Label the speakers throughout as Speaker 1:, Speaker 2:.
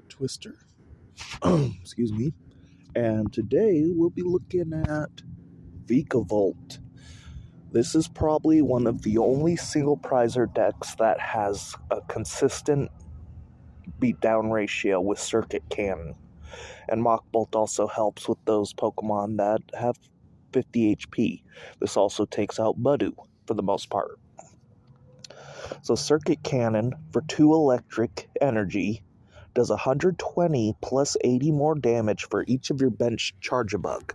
Speaker 1: Twister. Excuse me. And today we'll be looking at Vikavolt. This is probably one of the only single prizer decks that has a consistent beatdown ratio with Circuit Cannon. And Mach Bolt also helps with those Pokemon that have 50 HP. This also takes out Budew for the most part. So Circuit Cannon for 2 electric energy does 120 plus 80 more damage for each of your bench Charjabug.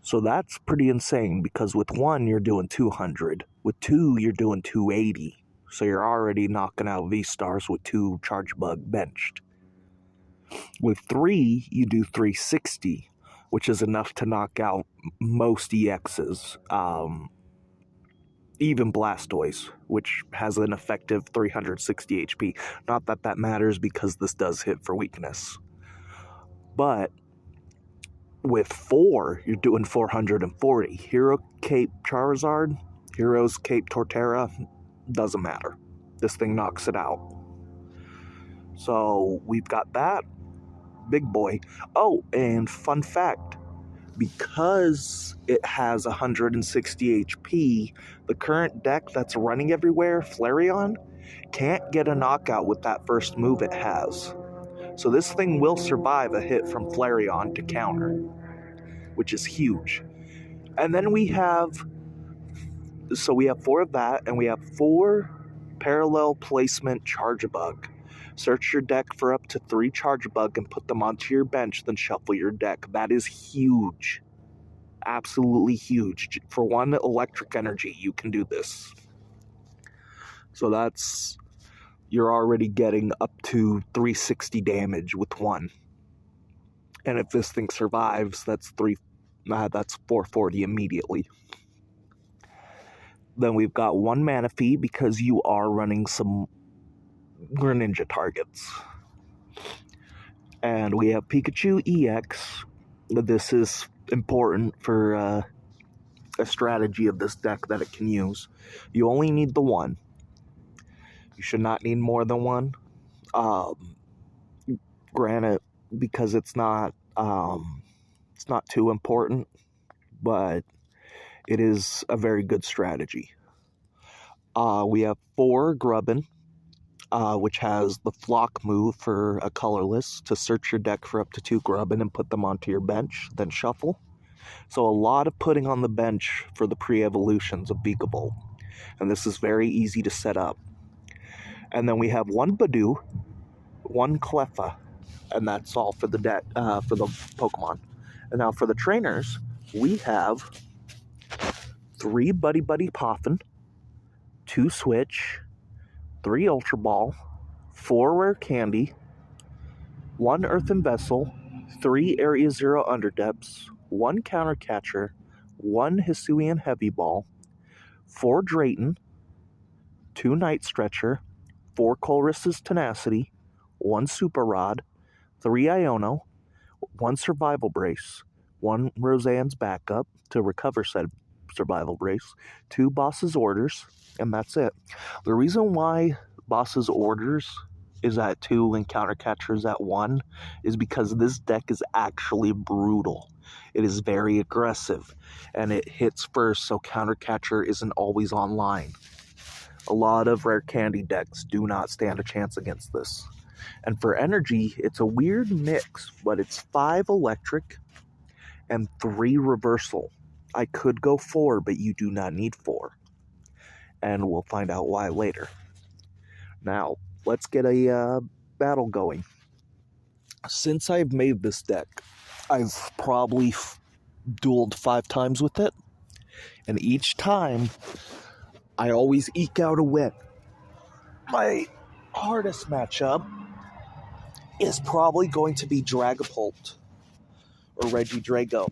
Speaker 1: So that's pretty insane because with 1 you're doing 200, with 2 you're doing 280. So you're already knocking out V-Stars with 2 Charjabug benched. With 3 you do 360, which is enough to knock out most EXs. Even Blastoise, which has an effective 360 HP. Not that that matters because this does hit for weakness. But with 4, you're doing 440. Hero Cape Charizard, Hero's Cape Torterra, doesn't matter. This thing knocks it out. So we've got that. Big boy. Oh, and fun fact. Because it has 160 HP, the current deck that's running everywhere, Flareon, can't get a knockout with that first move it has. So this thing will survive a hit from Flareon to counter, which is huge. And then we have 4 of that, and we have 4 parallel placement Charjabug. Search your deck for up to 3 Charjabug and put them onto your bench, then shuffle your deck. That is huge. Absolutely huge. For 1 electric energy, you can do this. So you're already getting up to 360 damage with 1. And if this thing survives, that's 440 immediately. Then we've got 1 Manaphy because you are running some Greninja targets. And we have Pikachu EX. This is important for a strategy of this deck that it can use. You only need the 1. You should not need more than 1. Granted, because it's not too important, but it is a very good strategy. We have 4 Grubbin, which has the flock move for a colorless to search your deck for up to 2 Grubbin and put them onto your bench, then shuffle. So a lot of putting on the bench for the pre-evolutions of Vikavolt. And this is very easy to set up. And then we have 1 Budew, 1 Cleffa, and that's all for the deck, for the Pokemon. And now for the trainers, we have 3 Buddy-Buddy Poffin, 2 Switch, 3 Ultra Ball, 4 Rare Candy, 1 Earthen Vessel, 3 Area 0 Underdepths, 1 Counter Catcher, 1 Hisuian Heavy Ball, 4 Drayton, 2 Night Stretcher, 4 Colress's Tenacity, 1 Super Rod, 3 Iono, 1 Survival Brace, 1 Roseanne's Backup to recover said Survival Brace, 2 Boss's Orders, and that's it. The reason why Boss's Orders is at 2 and Counter Catcher is at 1 is because this deck is actually brutal. It is very aggressive, and it hits first, so Counter Catcher isn't always online. A lot of Rare Candy decks do not stand a chance against this. And for energy, it's a weird mix, but it's 5 electric and 3 reversal. I could go 4, but you do not need 4. And we'll find out why later. Now, let's get a battle going. Since I've made this deck, I've probably dueled 5 times with it. And each time, I always eke out a win. My hardest matchup is probably going to be Dragapult or Regidrago.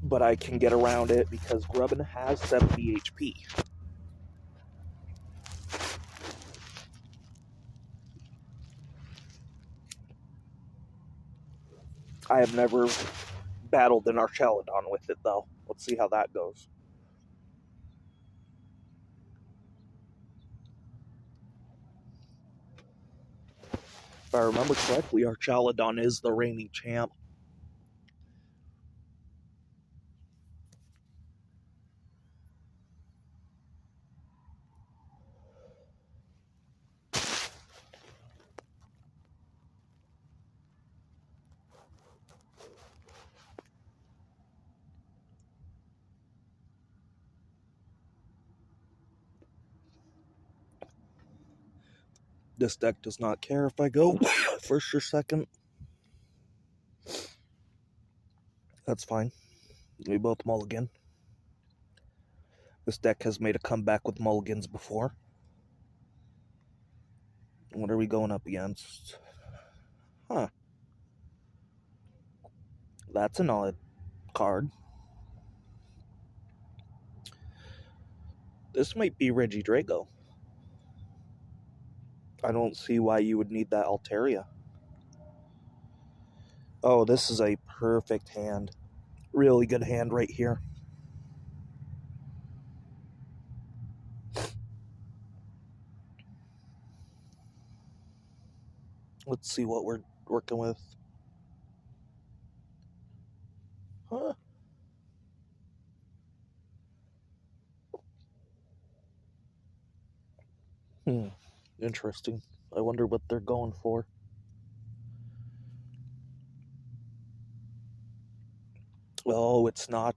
Speaker 1: But I can get around it because Grubbin has 70 HP. I have never battled an Archelodon with it, though. Let's see how that goes. If I remember correctly, our Chaladon is the reigning champ. This deck does not care if I go first or second. That's fine. We both mulligan. This deck has made a comeback with mulligans before. What are we going up against? Huh. That's an odd card. This might be Regidrago. I don't see why you would need that Altaria. Oh, this is a perfect hand. Really good hand right here. Let's see what we're working with. Huh. Interesting. I wonder what they're going for. Oh, it's not,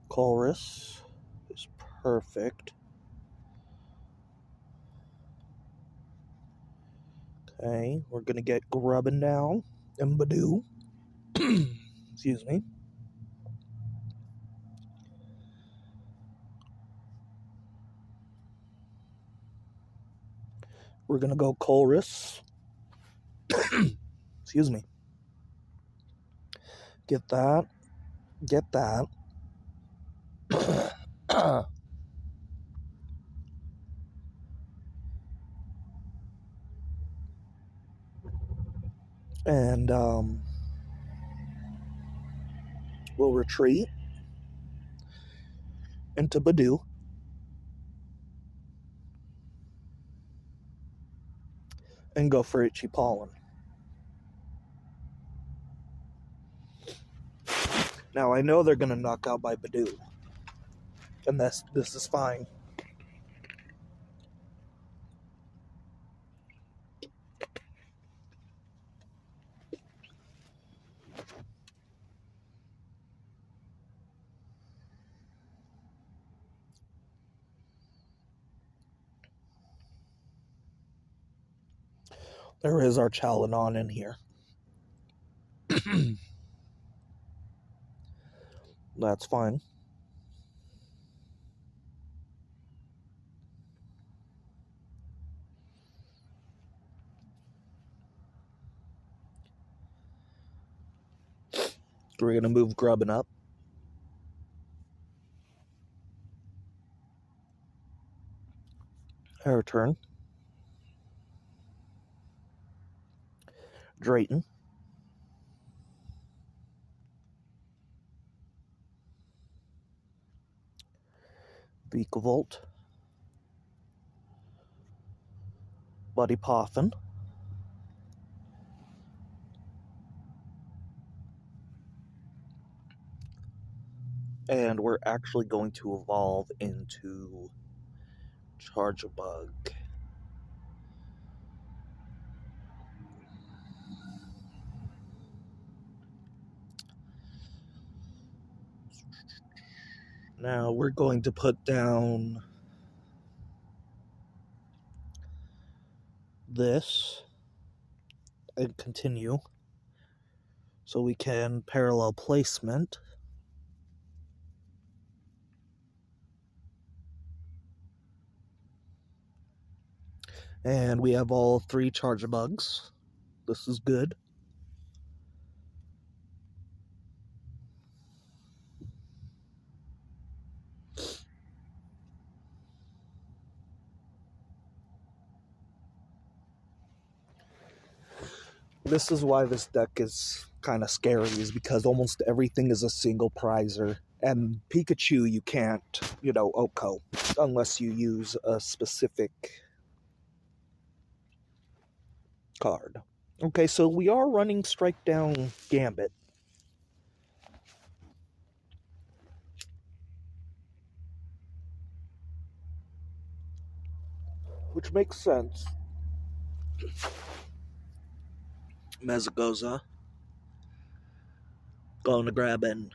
Speaker 1: Colress is perfect. Okay, we're gonna get Grubbin down and Budew. Excuse me. We're gonna go Colress. Excuse me. Get that. Get that. And we'll retreat into Budew. And go for Itchy Pollen. Now I know they're gonna knock out by Budew. And this is fine. There is our Chaladon in here. That's fine. We're going to move Grubbin up. Our turn. Drayton. Vikavolt. Buddy Poffin. And we're actually going to evolve into Charjabug. Now we're going to put down this and continue so we can parallel placement. And we have all 3 Charjabugs. This is good. This is why this deck is kind of scary, is because almost everything is a single prizer. And Pikachu you can't, OHKO, unless you use a specific card. Okay, so we are running Strike Down Gambit. Which makes sense. Mezagoza. Going to grab an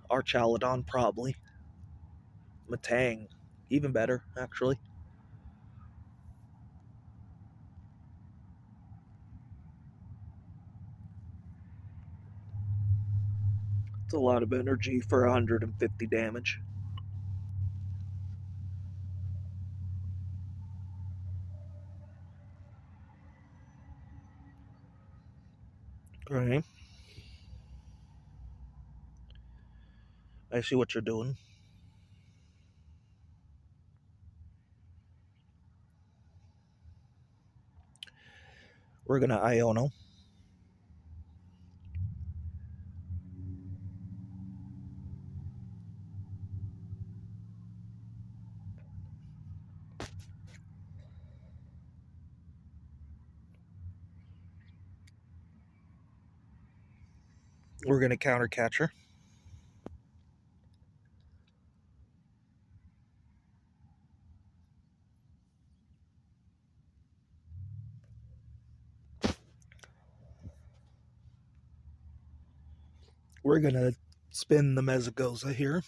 Speaker 1: Archaludon, probably. Matang. Even better, actually. It's a lot of energy for 150 damage. Okay. I see what you're doing. We're going to Iono. We're going to counter Catcher. We're going to spin the Mezagoza here.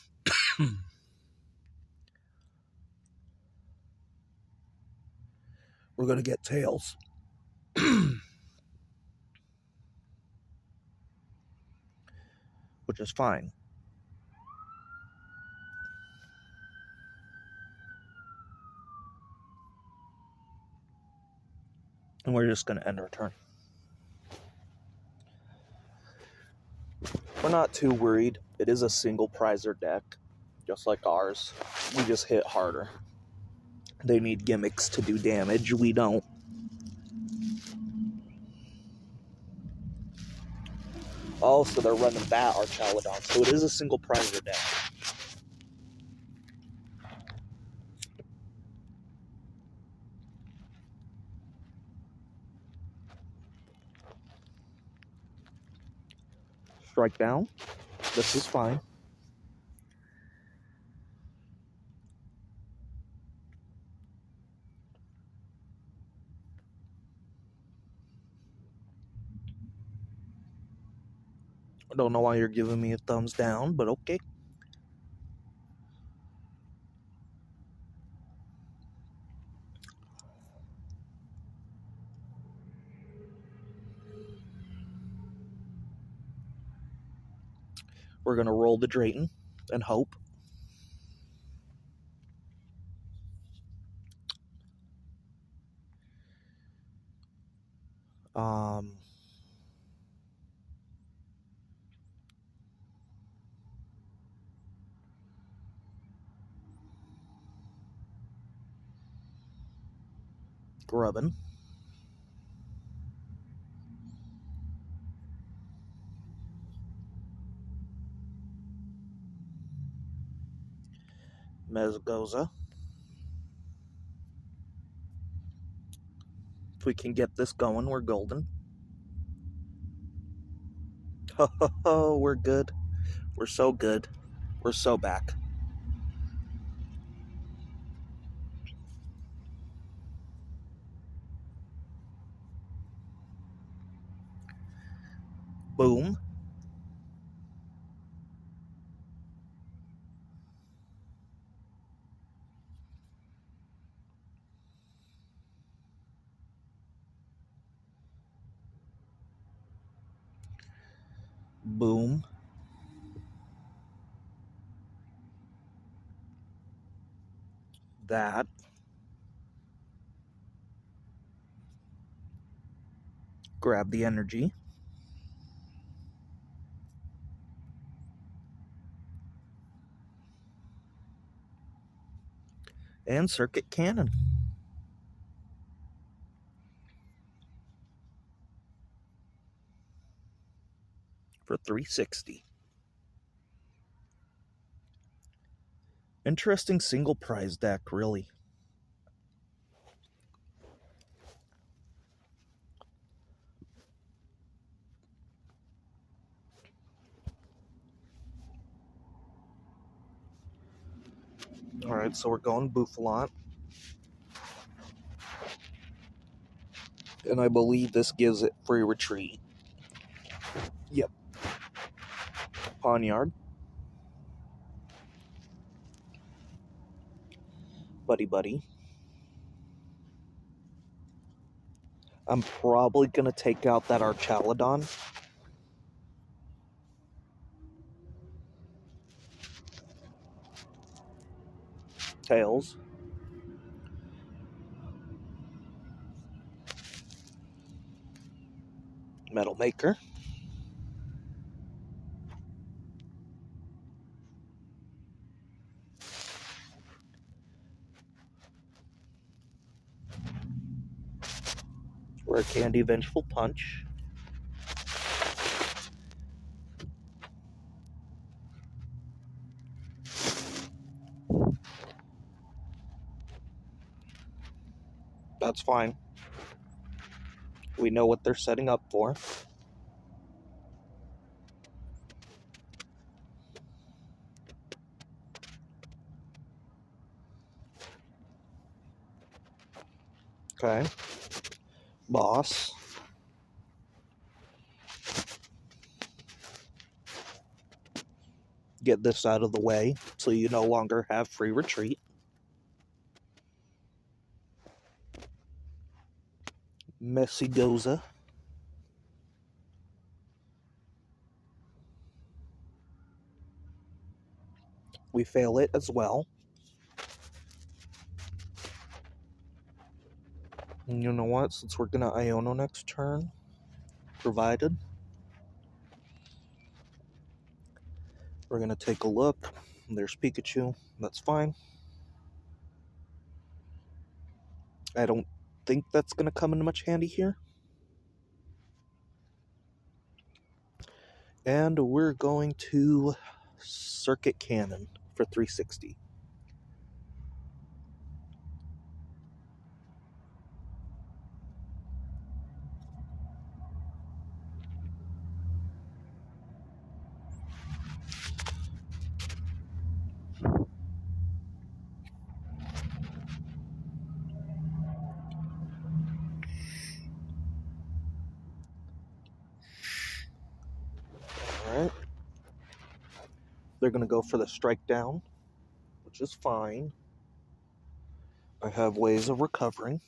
Speaker 1: We're going to get Tails. Which is fine. And we're just going to end our turn. We're not too worried. It is a single prizer deck, just like ours. We just hit harder. They need gimmicks to do damage. We don't. Also, they're running that Archaludon, so it is a single prizer deck. Strike down. This is fine. I don't know why you're giving me a thumbs down, but okay. We're going to roll the Drayton and hope. Grubbin. Mezagoza. If we can get this going, we're golden. Oh, we're good. We're so good. We're so back. Boom. Boom. That. Grab the energy. And circuit cannon. for 360. Interesting single prize deck, really. Alright, so we're going Buffalont. And I believe this gives it free retreat. Yep. Pawnyard. Buddy-Buddy. I'm probably going to take out that Archaludon. Tails. Metal Maker. Rare Candy Vengeful Punch. That's fine. We know what they're setting up for. Okay. Boss. Get this out of the way so you no longer have free retreat. Messigoza. We fail it as well. And you know what? Since we're going to Iono next turn, provided, we're going to take a look. There's Pikachu. That's fine. I don't think that's going to come into much handy here. And we're going to Circuit Cannon for 360. Alright. They're going to go for the strike down, which is fine. I have ways of recovering.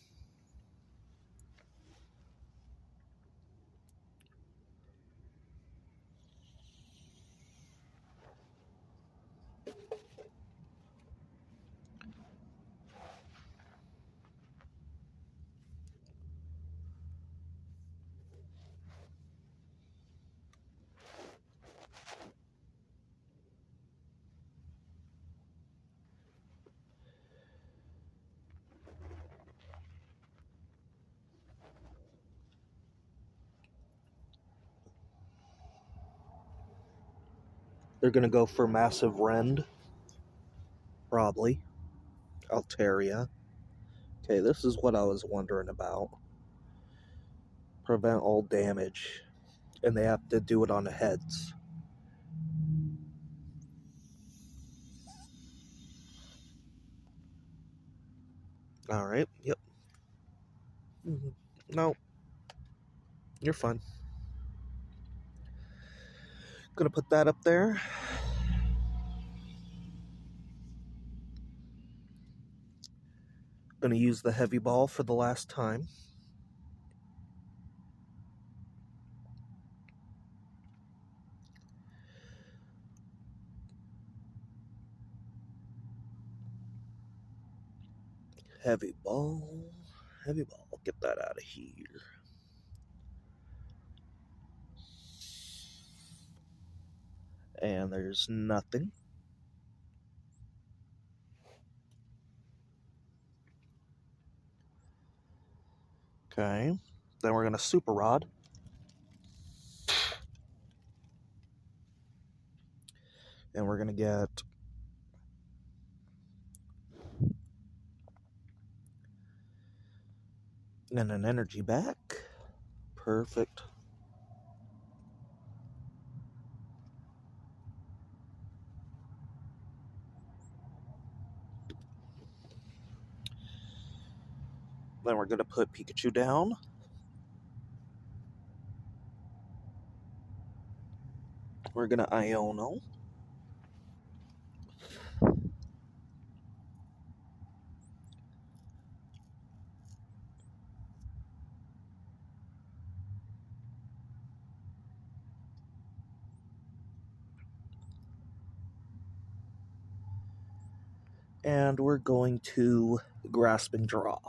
Speaker 1: They're going to go for Massive Rend. Probably. Altaria. Okay, this is what I was wondering about. Prevent all damage. And they have to do it on the heads. Alright, yep. No. You're fine. Gonna put that up there. Gonna use the heavy ball for the last time. Heavy ball. Heavy ball. Get that out of here. And there's nothing. Okay. Then we're gonna Super Rod. And we're going to get and an energy back. Perfect. Then we're going to put Pikachu down. We're going to Iono. And we're going to grasp and draw.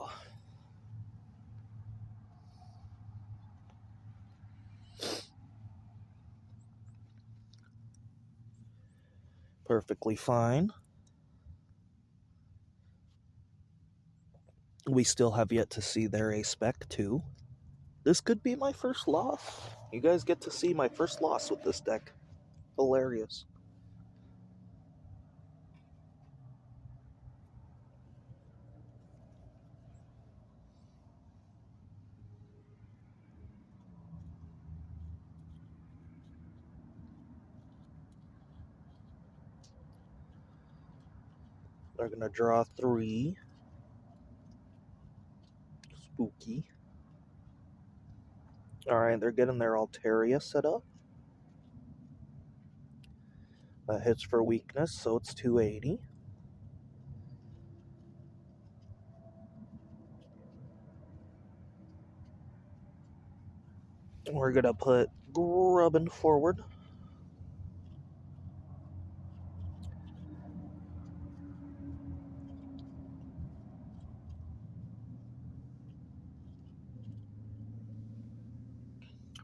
Speaker 1: Perfectly fine. We still have yet to see their A-Spec too. This could be my first loss. You guys get to see my first loss with this deck. Hilarious. They're going to draw 3. Spooky. Alright, they're getting their Altaria set up. That hits for weakness, so it's 280. We're going to put Grubbin forward.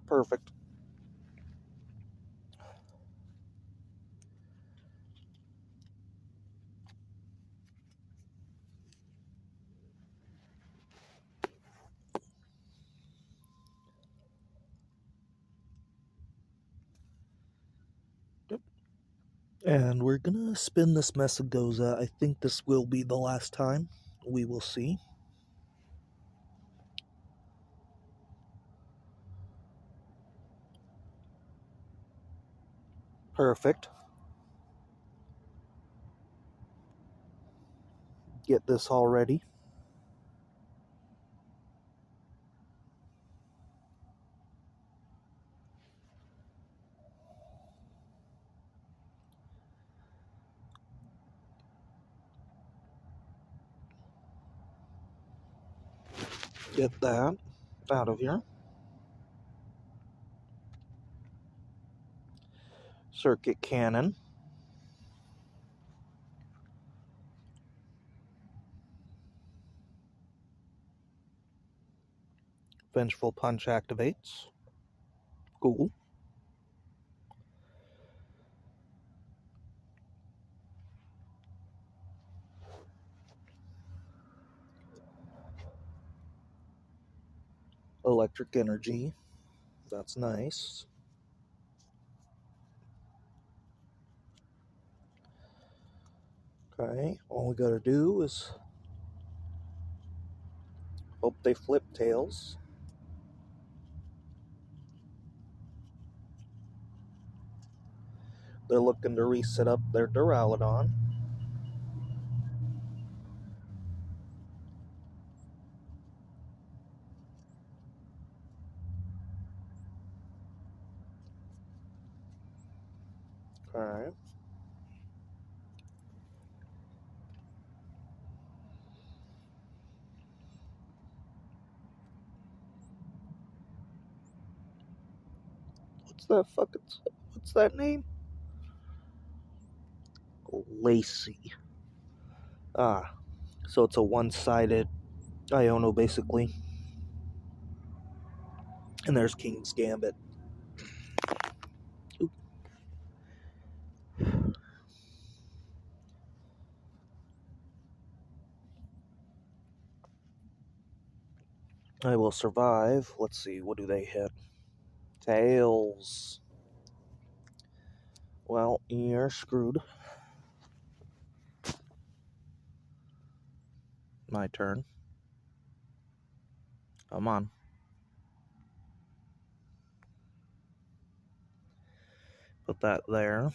Speaker 1: Perfect. And we're gonna spin this Messagoza. I think this will be the last time. We will see. Perfect. Get this all ready. Get that out of here. Circuit Cannon. Vengeful Punch activates. Cool. Electric Energy. That's nice. Okay, all we gotta do is hope they flip tails. They're looking to reset up their Duraludon. Okay. What's that name? Lacey. Ah, so it's a one-sided Iono, basically. And there's King's Gambit. Oop. I will survive. Let's see, what do they hit? Tails. Well, you're screwed. My turn. Come on. Put that there.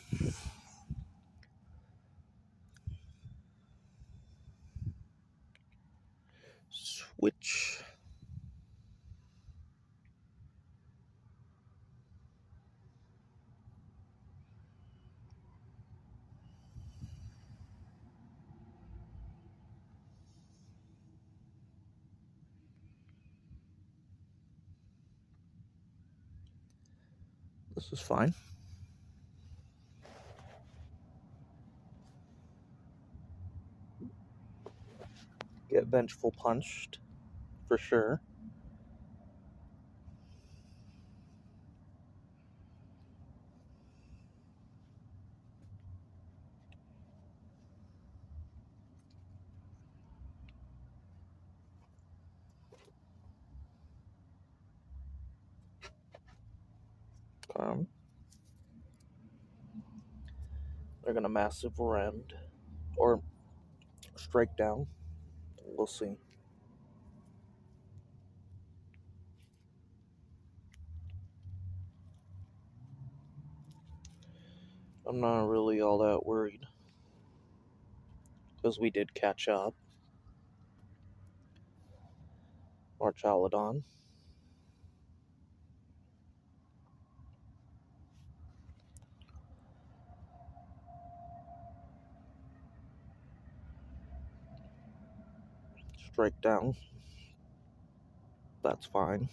Speaker 1: Switch. This is fine. Get vengeful punched, for sure. They're gonna massive rend or strike down. We'll see. I'm not really all that worried because we did catch up. Marchalodon. Strike down. That's fine.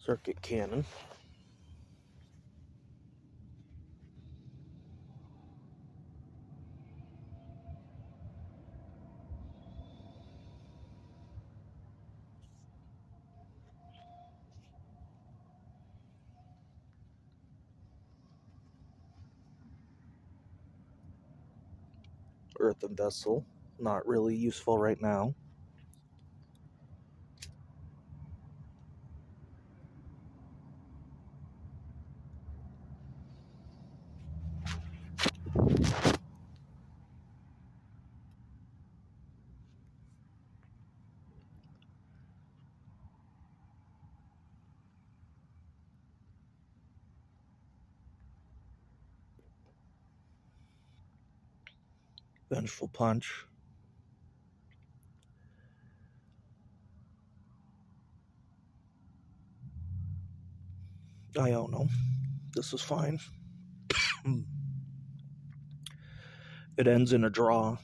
Speaker 1: Circuit cannon. Earthen Vessel. Not really useful right now. Vengeful punch. Iono. This is fine. It ends in a draw.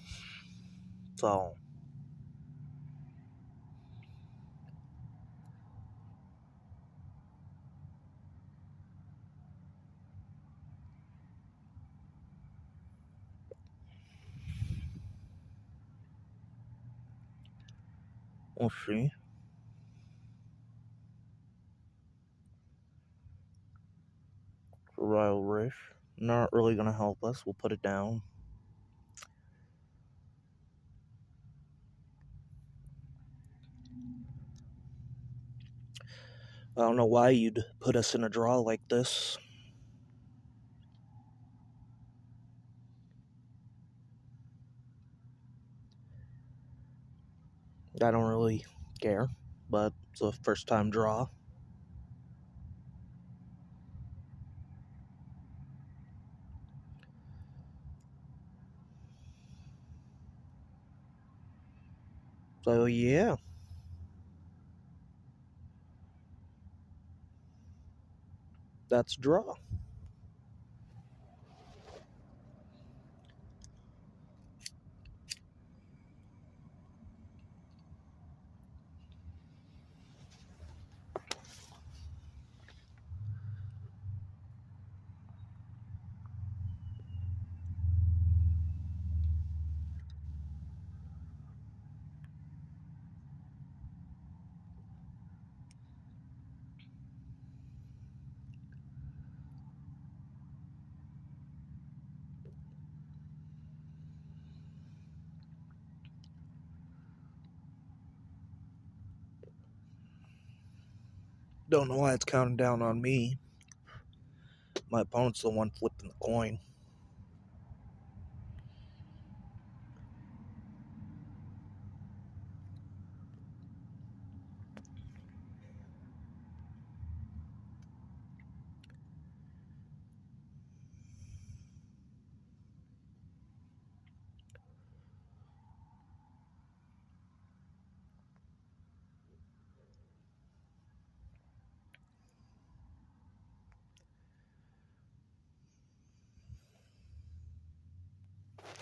Speaker 1: So we'll see. Survival Brace. Not really gonna help us. We'll put it down. I don't know why you'd put us in a draw like this. I don't really care, but it's a first time draw. So yeah. That's draw. Don't know why it's counting down on me. My opponent's the one flipping the coin.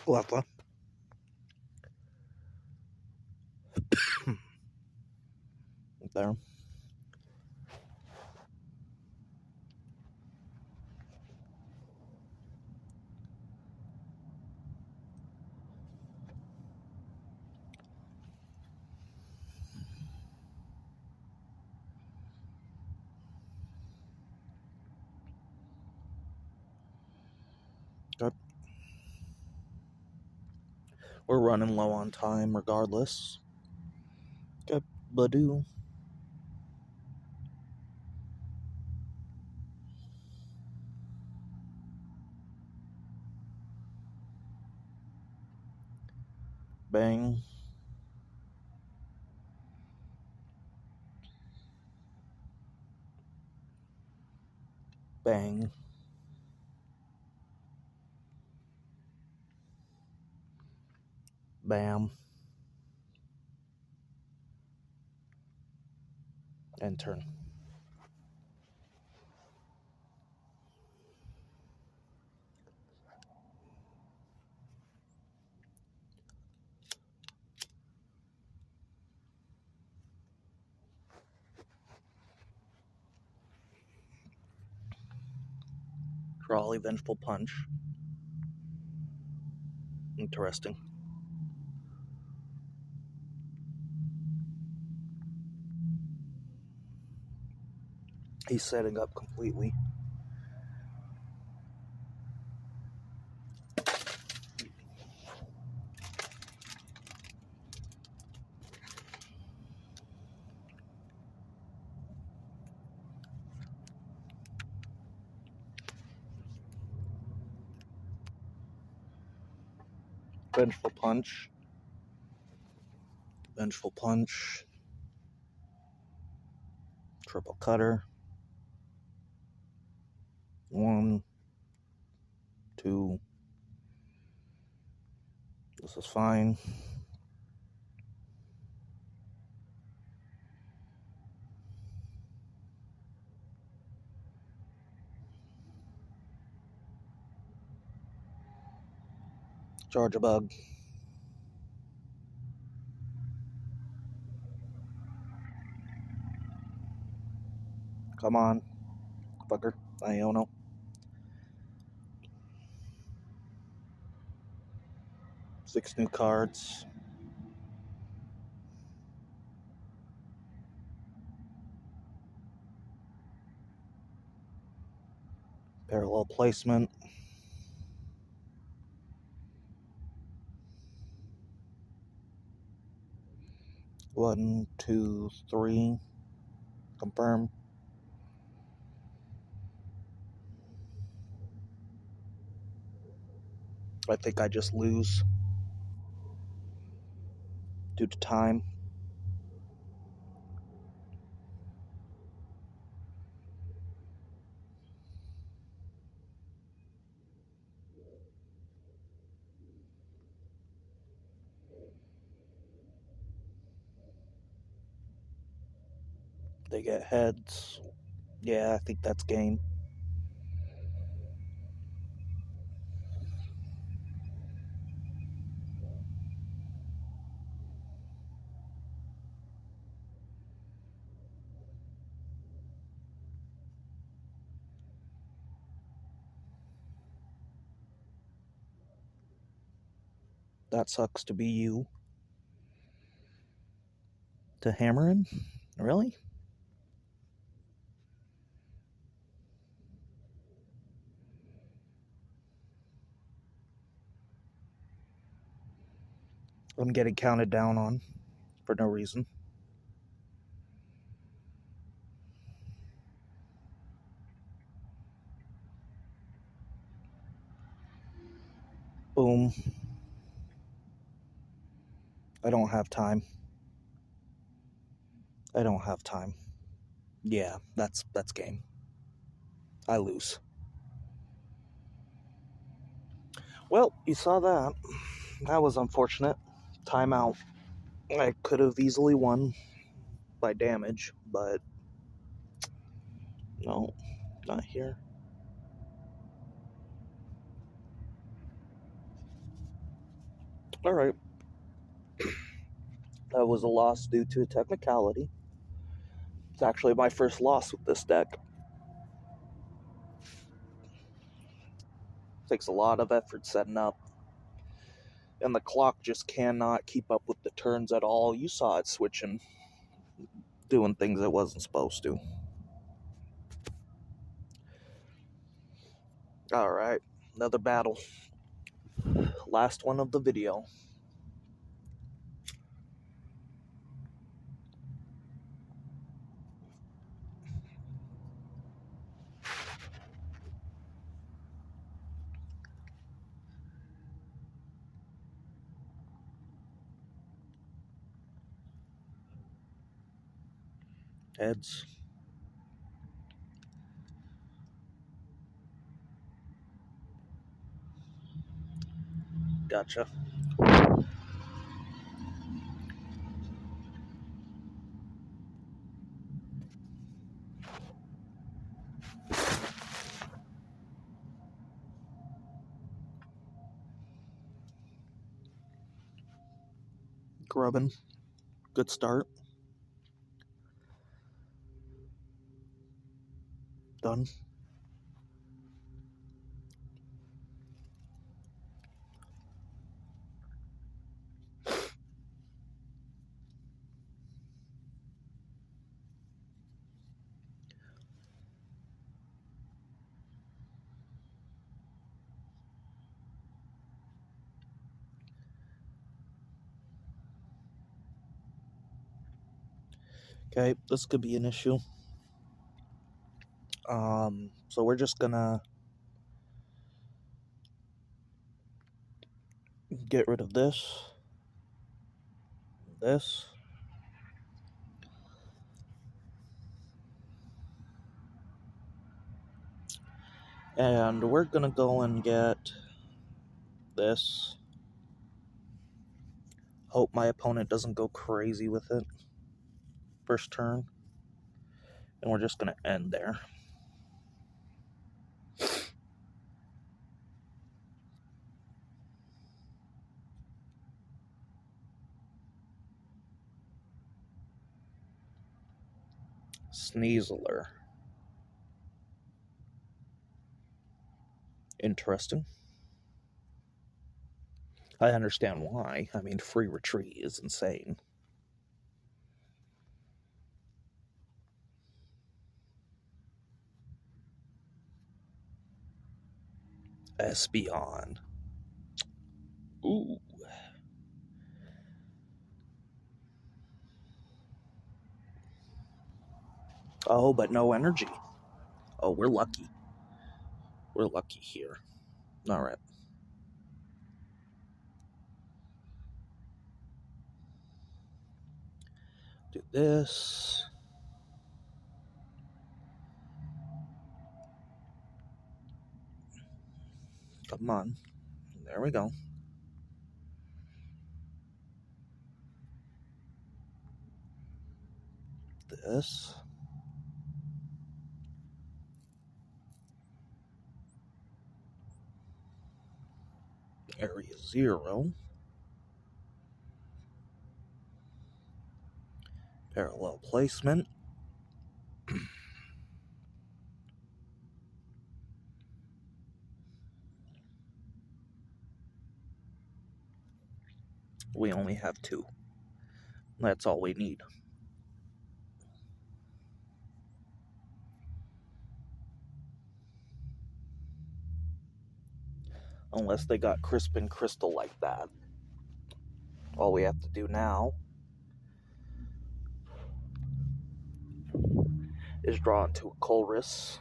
Speaker 1: Cleffa. There. Good. We're running low on time regardless. Got Budew. Bang. Bang. Bam. And turn. Crawly Vengeful Punch. Interesting. He's setting up completely. Vengeful Punch. Vengeful Punch. Triple Cutter. 1, 2. This is fine. Charjabug. Come on, fucker. Iono. Six new cards. Parallel placement. One, two, three. Confirm. I think I just lose due to time. They get heads. Yeah, I think that's game. That sucks to be you. To hammering? Really? I'm getting counted down on for no reason. Boom. I don't have time. I don't have time. Yeah, that's game. I lose. Well, you saw that. That was unfortunate. Timeout. I could have easily won by damage, but no, not here. Alright. That was a loss due to a technicality. It's actually my first loss with this deck. Takes a lot of effort setting up. And the clock just cannot keep up with the turns at all. You saw it switching, doing things it wasn't supposed to. Alright, another battle. Last one of the video. Heads. Gotcha. Grubbin. Good start. Done. Okay, this could be an issue. So we're just gonna get rid of this. This. And we're gonna go and get this. Hope my opponent doesn't go crazy with it. First turn. And we're just gonna end there. Sneasler. Interesting. I understand why. I mean, free retreat is insane. Espeon. Ooh. Oh, but no energy. Oh, we're lucky. We're lucky here. Alright. Do this. Come on. There we go. This. Area 0. Parallel placement. We only have 2. That's all we need. Unless they got Crispin Crystal like that. All we have to do now is draw into a Colress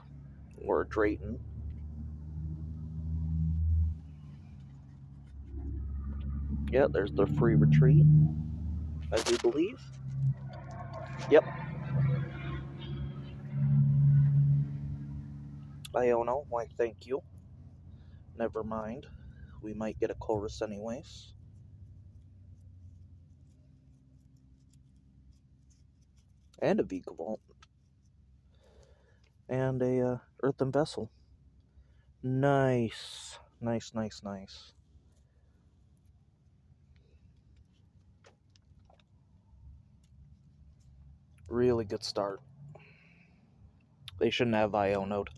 Speaker 1: or a Drayton. Yeah, there's the free retreat, I do believe. Yep. Iono, why thank you. Never mind. We might get a Colress anyways. And a Vikavolt. And a Earthen Vessel. Nice. Nice, nice, nice. Really good start. They shouldn't have Iono'd.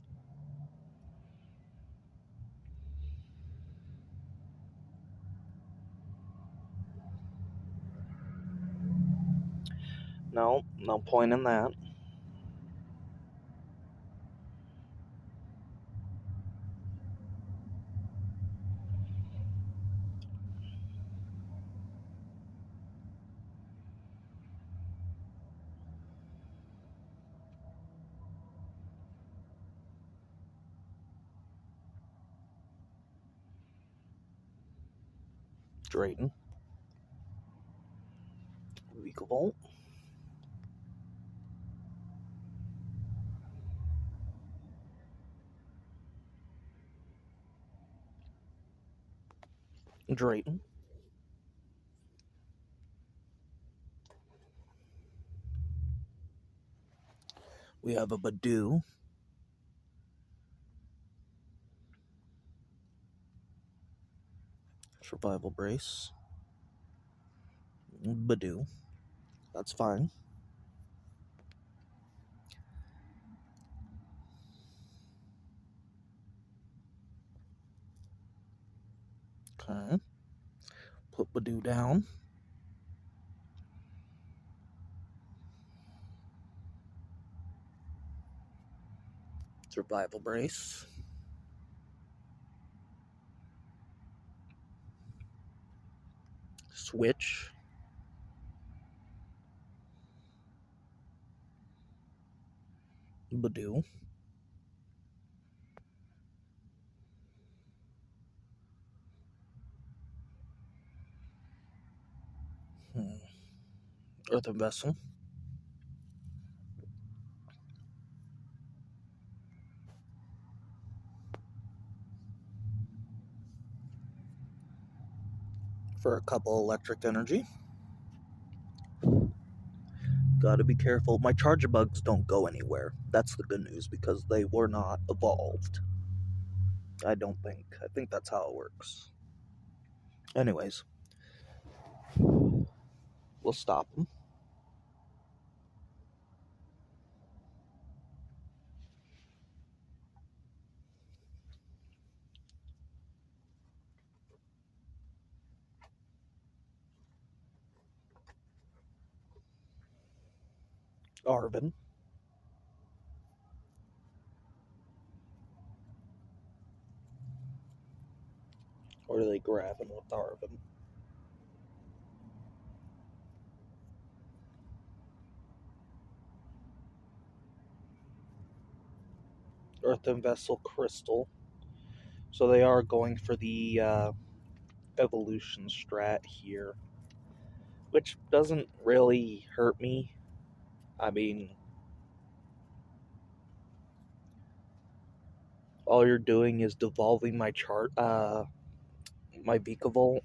Speaker 1: No, no point in that. Drayton. Vikavolt. Drayton. We have a Budew. Survival Brace. Budew. That's fine. Okay. Put Budew down. Survival Brace. Switch. Budew. Earthen Vessel. For a couple electric energy. Gotta be careful. My Charjabugs don't go anywhere. That's the good news, because they were not evolved. I don't think. I think that's how it works. Anyways. We'll stop them. Arvin. Or are they grabbing with Arvin? Earthen Vessel Crystal. So they are going for the evolution strat here, which doesn't really hurt me. I mean, all you're doing is devolving my my Vikavolt.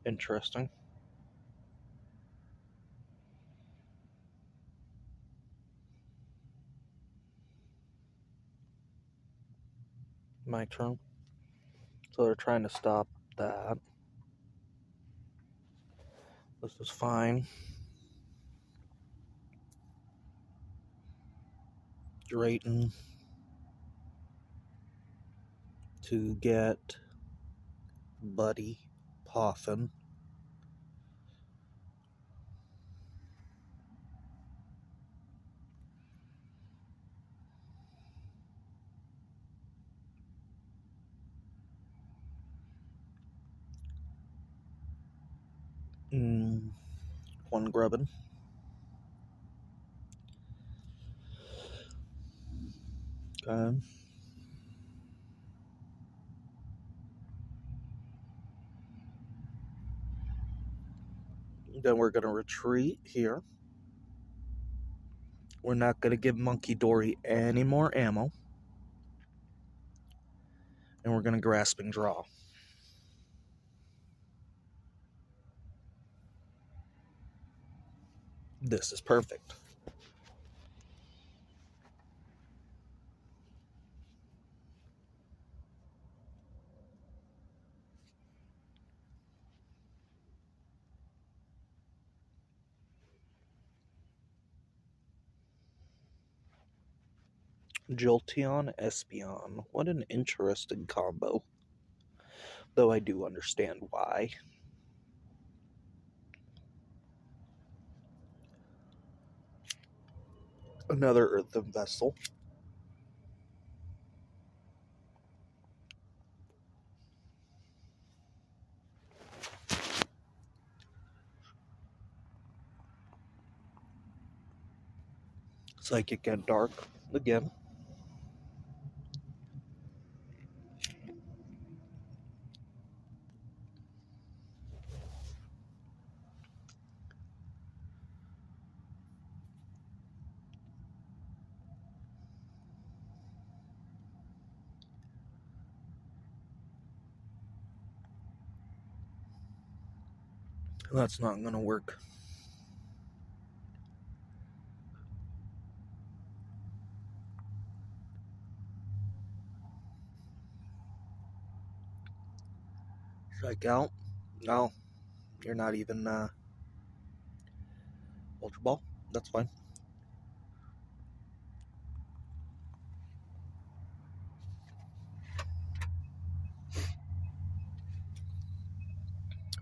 Speaker 1: Interesting. My turn. So they're trying to stop that. This is fine. Drayton to get Buddy Poffin. One Grubbin. Okay. Then we're going to retreat here. We're not going to give Monkey Dory any more ammo. And we're going to Grasping Draw. This is perfect. Jolteon Espeon. What an interesting combo. Though I do understand why. Another Earthen Vessel. Psychic and Dark again. That's not going to work. Strike out. No, you're not even Ultra Ball. That's fine.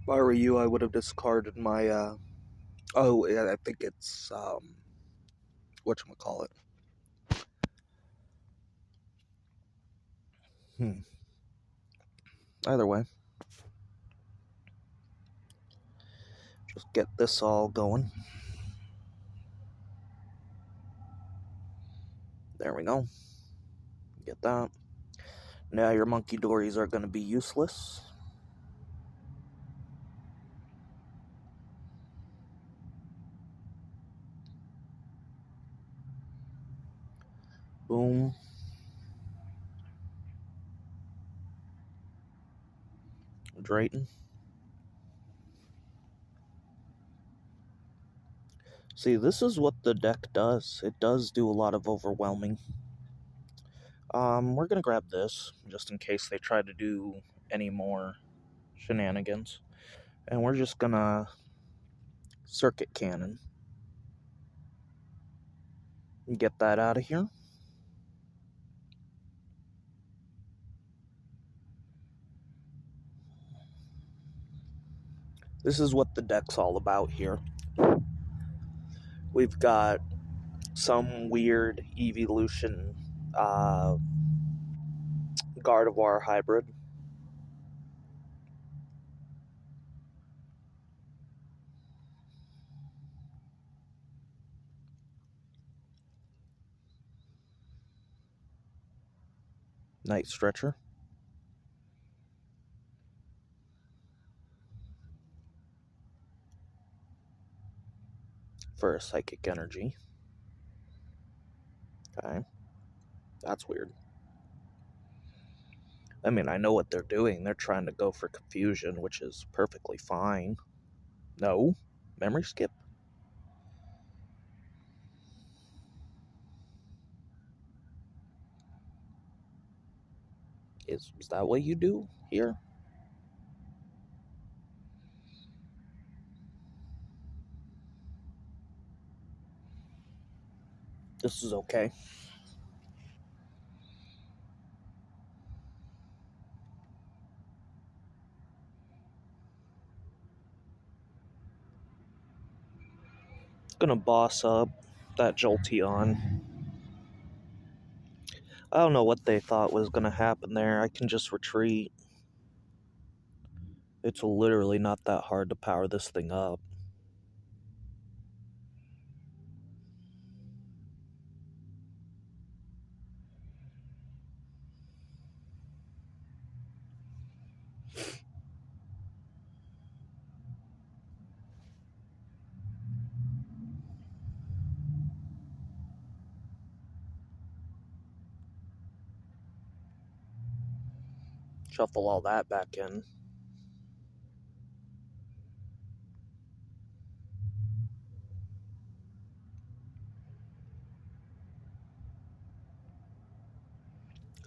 Speaker 1: If I were you, I would have discarded my, oh, yeah, I think it's, whatchamacallit. Either way. Just get this all going. There we go. Get that. Now your Monkey Dories are going to be useless. Boom. Drayton. See, this is what the deck does. It does do a lot of overwhelming. We're going to grab this, just in case they try to do any more shenanigans. And we're just going to Circuit Cannon. Get that out of here. This is what the deck's all about here. We've got some weird evolution Gardevoir hybrid. Night Stretcher. For a Psychic Energy. Okay. That's weird. I mean, I know what they're doing. They're trying to go for confusion, which is perfectly fine. No. Memory skip. Is that what you do here? This is okay. Gonna boss up that Jolteon. I don't know what they thought was gonna happen there. I can just retreat. It's literally not that hard to power this thing up. Shuffle all that back in.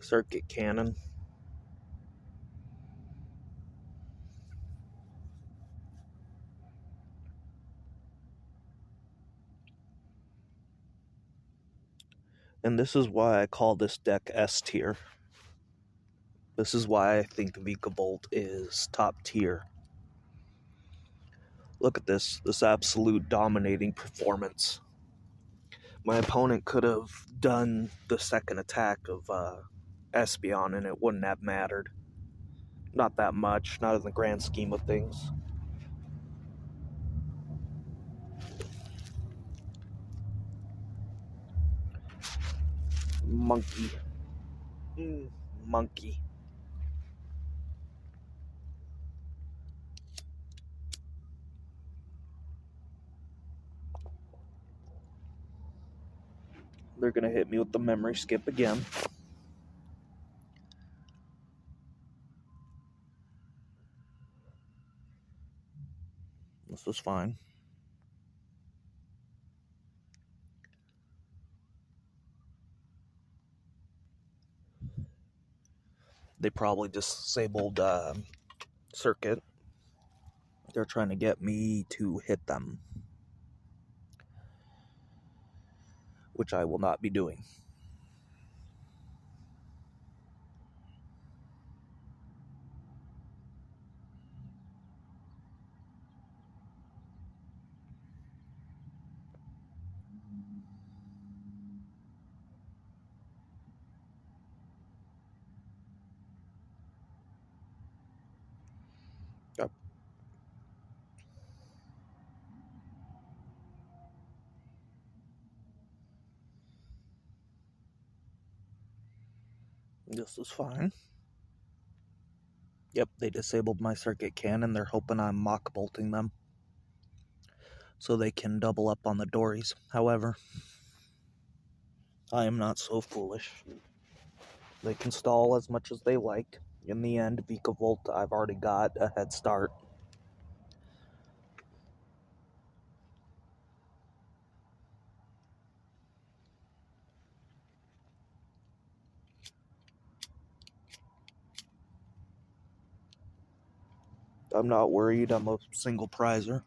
Speaker 1: Circuit cannon. And this is why I call this deck S tier. This is why I think Vikavolt is top tier. Look at this absolute dominating performance. My opponent could have done the second attack of Espeon and it wouldn't have mattered. Not that much, not in the grand scheme of things. Monkey. Monkey. They're going to hit me with the memory skip again. This is fine. They probably disabled circuit. They're trying to get me to hit them, which I will not be doing. Yep. This is fine. Yep, they disabled my circuit cannon. They're hoping I'm mock bolting them so they can double up on the dories. However, I am not so foolish. They can stall as much as they like. In the end, Vikavolt, I've already got a head start. I'm not worried. I'm a single prizer.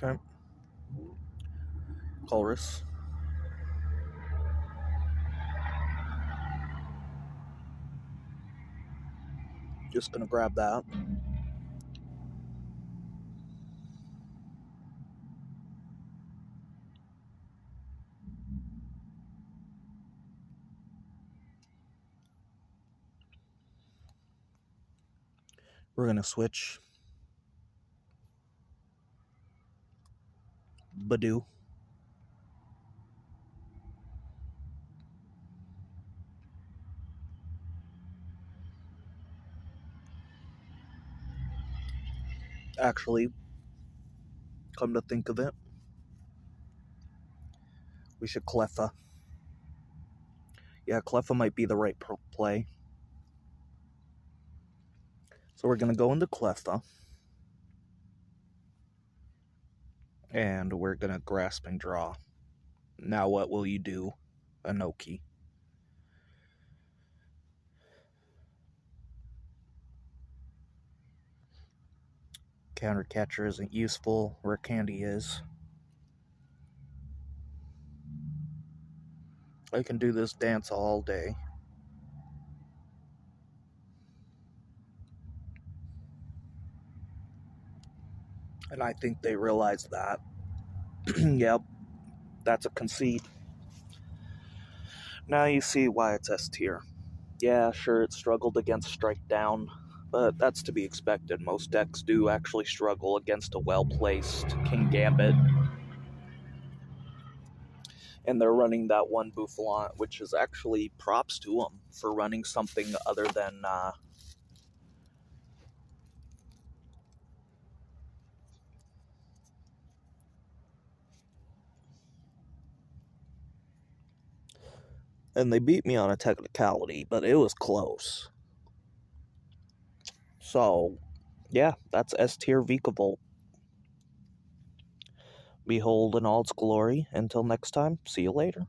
Speaker 1: Okay. Colress. Just gonna grab that. We're gonna switch Budew. Actually, come to think of it, we should Cleffa. Yeah, Cleffa might be the right play. So we're going to go into Cleffa. And we're going to Grasping Draw. Now what will you do, Anoki? Counter Catcher isn't useful. Rare Candy is. I can do this dance all day. And I think they realize that. Yep, that's a concede. Now you see why it's S tier. Yeah, sure, it struggled against Strike Down, but that's to be expected. Most decks do actually struggle against a well-placed King Gambit. and they're running that one Boufflant, which is actually props to them for running something other than and they beat me on a technicality, but it was close. So, yeah, that's S-tier Vikavolt. Behold in all its glory. Until next time, see you later.